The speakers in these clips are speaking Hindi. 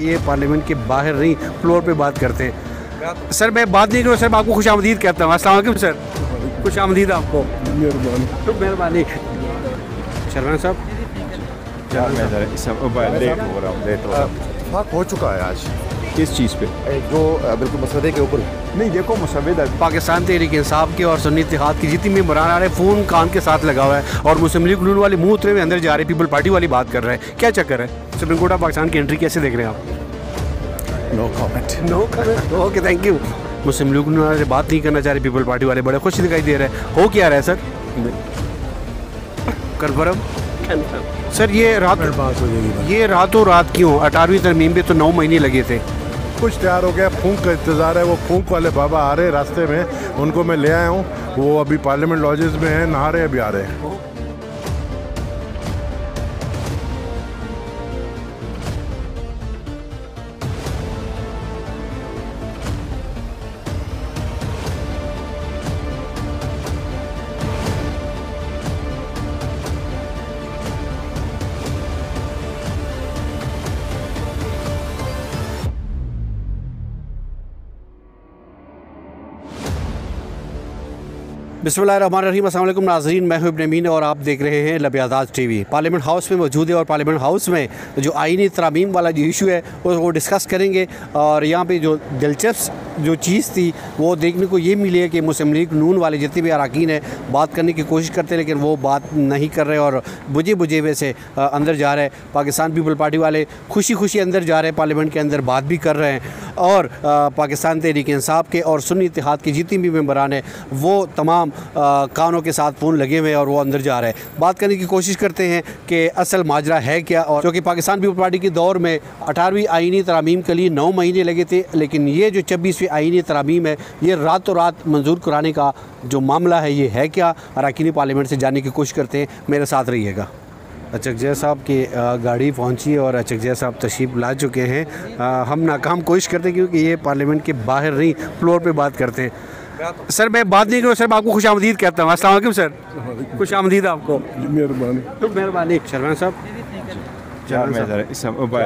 ये पार्लियामेंट के बाहर नहीं फ्लोर पे बात करते हैं। सर मैं बात नहीं करूँ सर, मैं आपको खुश आमदीद कहता हूँ। अस्सलाम वालेकुम सर, खुश आमदीद आपको। मेहरबानी। शर्मा साहब इत्तेफाक हो चुका है आज किस चीज़ पे? जो बिल्कुल मसवदे के ऊपर नहीं, देखो मुसव्विदा पाकिस्तान तहरीक इंसाफ के और सुन्नी इत्तेहाद की जितनी मेंबरान आ रहे हैं, फ़ोन कान के साथ लगा हुआ है और मुस्लिम लीग नून वाले मुँह उतरे हुए अंदर जा रहे, पीपल पार्टी वाली बात कर रहे हैं। क्या चक्कर है? सुप्रीम कोर्ट ऑफ पाकिस्तान की एंट्री कैसे देख रहे हैं आप? No comment. Okay, thank you. Muslim League Noon वाले बात नहीं करना चाह रहे, पीपल पार्टी वाले बड़े खुश दिखाई दे रहे हैं। हो क्या रहा है सर? कन्फर्म सर, ये रातों रात क्यों? 18वीं तरमीम पे तो 9 महीने लगे थे। कुछ तैयार हो गया, फूंक का इंतज़ार है। वो फूंक वाले बाबा आ रहे रास्ते में, उनको मैं ले आया हूँ। वो अभी पार्लियामेंट लॉजेस में हैं, नहा रहे, अभी आ रहे हैं। बिस्मिल्लाहिर्रहमानिर्रहीम। अस्सलाम वालेकुम नाज़रीन, मैं हूं इब्न अमीन और आप देख रहे हैं लबयादाज टीवी। पार्लियामेंट हाउस में मौजूद है और पार्लियामेंट हाउस में जो आईनी तरामीम वाला जो इशू है वो डिस्कस करेंगे। और यहाँ पे जो दिलचस्प जो चीज़ थी वो देखने को ये मिली है कि मुस्लिम लीग नून वाले जितने भी अरकान हैं बात करने की कोशिश करते हैं, लेकिन वो बात नहीं कर रहे और बुझे हुए से अंदर जा रहे हैं। पाकिस्तान पीपल पार्टी वाले खुशी खुशी अंदर जा रहे हैं, पार्लियामेंट के अंदर बात भी कर रहे हैं। और पाकिस्तान तहरीक इंसाफ के और सुन्नी इत्तेहाद की जितनी भी मेंबरान हैं वो तमाम कानों के साथ फ़ोन लगे हुए और वो अंदर जा रहे हैं। बात करने की कोशिश करते हैं कि असल माजरा है क्या। और क्योंकि पाकिस्तान पीपल पार्टी के दौर में 18वीं आईनी तरामीम के लिए 9 महीने लगे थे, लेकिन ये जो 26वीं आईनी तरामीम है ये रातों रात मंजूर कराने का जो मामला है ये है क्या। अरकान पार्लियामेंट से जानने की कोशिश करते हैं, मेरे साथ रहिएगा। अचकजैया साहब की गाड़ी पहुंची और अचकजैया साहब तशरीफ़ ला चुके हैं। हम नाकाम कोशिश करते हैं क्योंकि ये पार्लियामेंट के बाहर नहीं फ्लोर पे बात करते हैं। सर मैं बात नहीं करूँ सर, मैं आपको खुश आमदीद कहता हूँ। अस्सलाम वालेकुम सर, खुश आमदीद आपको। मेहरबानी। शर्मा साहब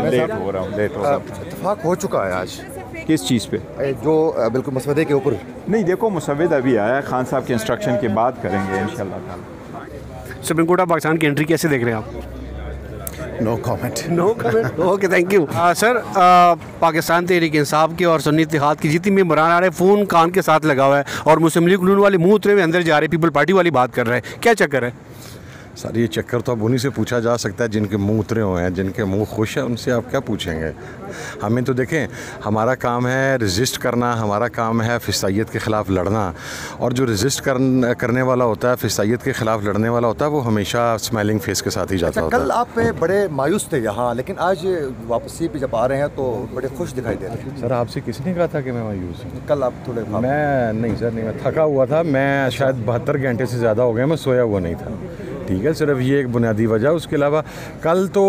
लेट हो रहा हूँ। इत्तेफाक हो चुका है आज किस चीज़ पे? जो बिल्कुल मसवदे के ऊपर नहीं, देखो मुसव्विदा अभी आया, खान साहब के इंस्ट्रक्शन के बाद करेंगे इंशाल्लाह ताला। सुप्रीम कोर्ट ऑफ पाकिस्तान की एंट्री कैसे देख रहे हैं आप? No comment. Okay, thank you. Sir Pakistan Tehreek Insaf के और सुन्नी इत्तेहाद की जितनी मेंबरान आ रहे हैं, फ़ोन कान के साथ लगा हुआ है और मुस्लिम लीग नून वाले मुँह उतरे हुए अंदर जा रहे, पीपल पार्टी वाली बात कर रहे हैं। क्या चक्कर है? सर ये चक्कर तो अब उन्हीं से पूछा जा सकता है जिनके मुंह उतरे हुए हैं, जिनके मुंह खुश है, उनसे आप क्या पूछेंगे। हमें तो देखें, हमारा काम है रजिस्ट करना, हमारा काम है फिसाइयत के ख़िलाफ़ लड़ना। और जो रजिस्ट करने वाला होता है, फिसाइयत के ख़िलाफ़ लड़ने वाला होता है, वो हमेशा स्माइलिंग फेस के साथ ही जाता होता है। कल आप बड़े मायूस थे यहाँ, लेकिन आज वापसी पे जब आ रहे हैं तो बड़े खुश दिखाई दे रहे हैं। सर आपसे किसने कहा था कि मैं मायूस हूँ? कल आप थोड़े मैं नहीं सर, नहीं, मैं थका हुआ था। मैं शायद 72 घंटे से ज़्यादा हो गए मैं सोया हुआ नहीं था। ठीक है, सिर्फ ये एक बुनियादी वजह। उसके अलावा कल तो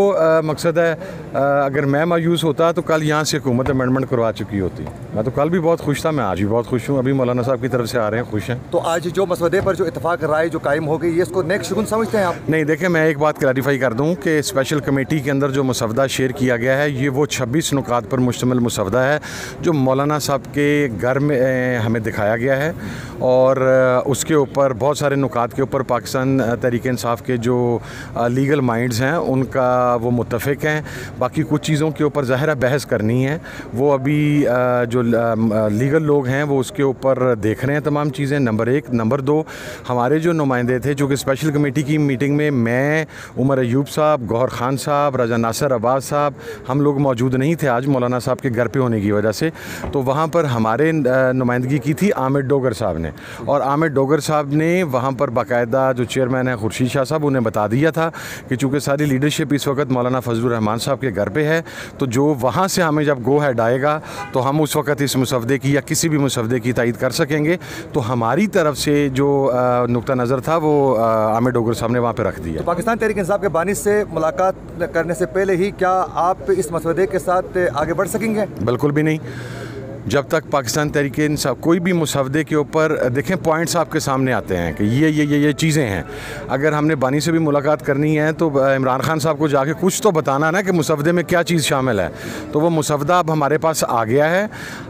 मकसद है अगर मैं मायूस होता तो कल यहाँ से हुकूमत अमेंडमेंट करवा चुकी होती। मैं तो कल भी बहुत खुश था, मैं आज भी बहुत खुश हूँ। अभी मौलाना साहब की तरफ से आ रहे हैं, खुश हैं। तो आज जो मसवदे पर जो इत्तेफाक राय जो कायम हो गई, ये इसको नेक शगुन समझते हैं आप? नहीं, देखें मैं एक बात क्लैरिफाई कर दूँ कि स्पेशल कमेटी के अंदर जो मसवदा शेयर किया गया है ये वो 26 नुकात पर मुश्तमिल मसवदा है जो मौलाना साहब के घर में हमें दिखाया गया है। और उसके ऊपर बहुत सारे नुकात के ऊपर पाकिस्तान तहरीक इंसाफ के जो लीगल माइंड्स हैं उनका वो मुत्तफ़िक हैं। बाकी कुछ चीज़ों के ऊपर ज़ाहिर है बहस करनी है, वो अभी जो लीगल लोग हैं वो उसके ऊपर देख रहे हैं तमाम चीज़ें। नंबर 1। नंबर 2, हमारे जो नुमाइंदे थे जो कि स्पेशल कमेटी की मीटिंग में मैं, उमर अयूब साहब, गौहर खान साहब, रजा नासिर अब्बास साहब, हम लोग मौजूद नहीं थे आज मौलाना साहब के घर पे होने की वजह से। तो वहाँ पर हमारे नुमाइंदगी की थी आमिर डोगर साहब ने, और आमिर डोगर साहब ने वहाँ पर बाकायदा जो चेयरमैन है खुर्शीद शाह साहब, उन्हें बता दिया था कि चूँकि सारी लीडरशिप इस वक्त मौलाना फजलुर रहमान साहब के घर पे है, तो जो वहाँ से हमें जब गो हेड आएगा तो हम उस वक्त इस मुसवदे की या किसी भी मुसवदे की तायद कर सकेंगे। तो हमारी तरफ से जो नुक्ता नज़र था वो आमिर डोगर साहब ने वहाँ पर रख दिया। तो पाकिस्तान तहरीक इंसाफ के बानी से मुलाकात करने से पहले ही क्या आप इस मसवदे के साथ आगे बढ़ सकेंगे? बिल्कुल भी नहीं। जब तक पाकिस्तान तहरीक इंसाफ कोई भी मुसवदे के ऊपर देखें पॉइंट्स आपके सामने आते हैं कि ये चीज़ें हैं। अगर हमने बानी से भी मुलाकात करनी है तो इमरान खान साहब को जाके कुछ तो बताना ना कि मुसवदे में क्या चीज़ शामिल है। तो वो मुसवदा अब हमारे पास आ गया है।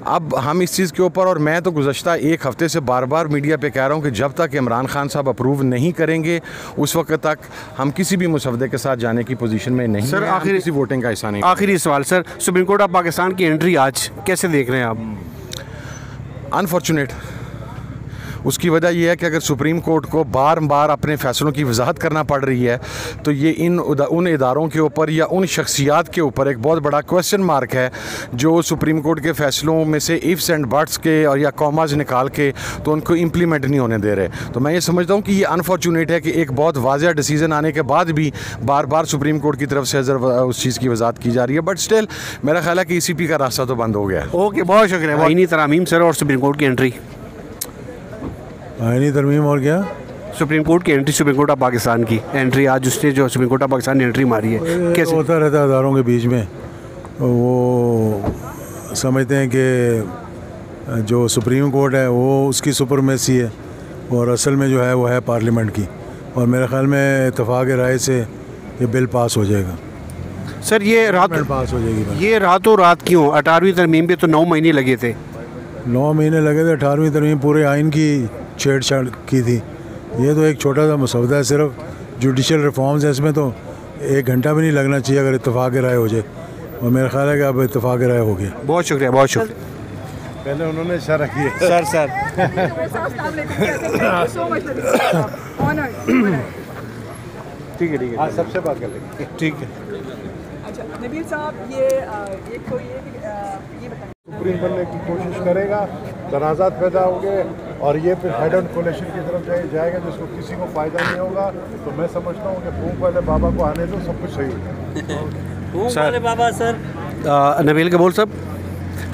अब हम इस चीज़ के ऊपर, और मैं तो गुज़श्ता एक हफ़्ते से बार बार मीडिया पे कह रहा हूँ कि जब तक इमरान खान साहब अप्रूव नहीं करेंगे उस वक्त तक हम किसी भी मुसवदे के साथ जाने की पोजीशन में नहीं सर, हैं। आखिरी किसी वोटिंग का हिस्सा नहीं। आखिरी सवाल sir, supreme court of Pakistan की एंट्री आज कैसे देख रहे हैं आप? अनफॉर्चुनेट। उसकी वजह यह है कि अगर सुप्रीम कोर्ट को बार बार अपने फ़ैसलों की वजाहत करना पड़ रही है तो ये उन इदारों के ऊपर या उन शख्सियात के ऊपर एक बहुत बड़ा क्वेश्चन मार्क है जो सुप्रीम कोर्ट के फ़ैसलों में से इफ्स एंड बट्स के और या कॉमाज निकाल के तो उनको इम्प्लीमेंट नहीं होने दे रहे। तो मैं ये समझता हूँ कि ये अनफॉर्चुनेट है कि एक बहुत वाज़ह डिसीज़न आने के बाद भी बार बार सुप्रीम कोर्ट की तरफ से उस चीज़ की वजाहत की जा रही है। बट स्टिल मेरा ख्याल है कि ECP का रास्ता तो बंद हो गया है। ओके, बहुत शुक्रिया। आईनी तरामीम सर और सुप्रीम कोर्ट की एंट्री। आईनी तरमीम और क्या? सुप्रीम कोर्ट की entry, supreme court of Pakistan की एंट्री आज उसने जो सुप्रीम कोर्ट ऑफ पाकिस्तान ने एंट्री मारी है, कैसे होता रहता है अदारों के बीच में। वो समझते हैं कि जो सुप्रीम कोर्ट है वो उसकी सुपरमेसी है और असल में जो है वो है पार्लियामेंट की। और मेरे ख्याल में इत्तेफाक राय से ये बिल पास हो जाएगा। सर ये पास हो जाएगी। ये रातों रात क्यों? 18वीं तरमीम पे तो 9 महीने लगे थे। 9 महीने लगे थे। 18वीं तरमीम पूरे आइन की छेड़छाड़ की थी। ये तो एक छोटा सा मसौदा है, सिर्फ जुडिशल रिफॉर्म्स है, इसमें तो 1 घंटा भी नहीं लगना चाहिए अगर इत्तेफाक राय हो जाए। और मेरा ख्याल है कि अब इत्तेफाक राय हो गया। बहुत शुक्रिया, बहुत शुक्रिया। पहले उन्होंने इशारा किया। सर ठीक है हाँ, सबसे बात कर लेंगे। ठीक है। अच्छा नबील साहब, ये बताएं, सुप्रीम बनने की कोशिश करेगा, तनाज़ात पैदा होंगे और ये फिर हेड ऑन कोलिशन की तरफ जाएगा जिसको किसी को फ़ायदा नहीं होगा। तो मैं समझता हूँ कि भूख वाले बाबा को आने दो, सब कुछ सही हो जाएगा। भूख वाले बाबा सर। नबील कबूल साहब,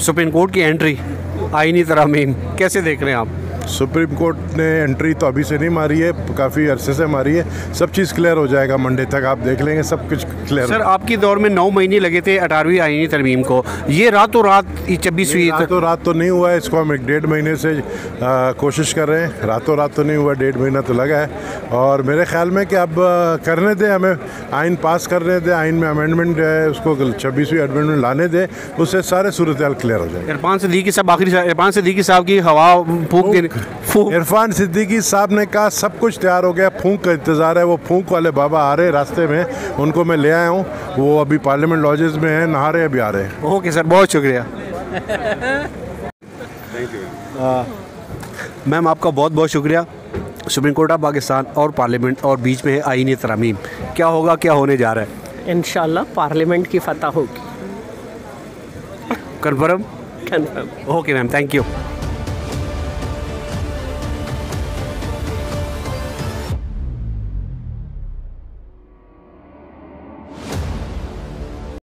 सुप्रीम कोर्ट की एंट्री, आईनी तरामीम कैसे देख रहे हैं आप? सुप्रीम कोर्ट ने एंट्री तो अभी से नहीं मारी है, काफ़ी अरसे से मारी है। सब चीज़ क्लियर हो जाएगा मंडे तक, आप देख लेंगे सब कुछ क्लियर। सर आपकी दौर में 9 महीने लगे थे 18वीं आईनी तरमीम को, ये रातों रात 26वीं रातों रात तो नहीं हुआ है। इसको हम 1.5 महीने से कोशिश कर रहे हैं। रातों रात तो नहीं हुआ, 1.5 महीना तो लगा है। और मेरे ख्याल में कि अब करने दें, हमें आइन पास करने दें, आइन में अमेंडमेंट है उसको 26वीं अमेंडमेंट लाने दें, उससे सारे सूरत हाल क्लियर हो जाए। इरफान सिद्दीकी साहब, आखिरी इरफान सिद्दीकी साहब की हवा फूंक देने। इरफान सिद्दीकी साहब ने कहा सब कुछ तैयार हो गया, फूंक का इंतज़ार है। वो फूंक वाले बाबा आ रहे रास्ते में, उनको मैं ले आया हूँ। वो अभी पार्लियामेंट लॉजेस में हैं, नहा रहे, अभी आ रहे हैं। ओके सर, बहुत शुक्रिया। मैम आपका बहुत बहुत शुक्रिया। सुप्रीम कोर्ट ऑफ पाकिस्तान और पार्लियामेंट और बीच में है आईनी तरमीम, क्या होगा, क्या होने जा रहा है? इंशाल्लाह पार्लियामेंट की फतह होगी। Confirm? Confirm. Okay ma'am, thank you.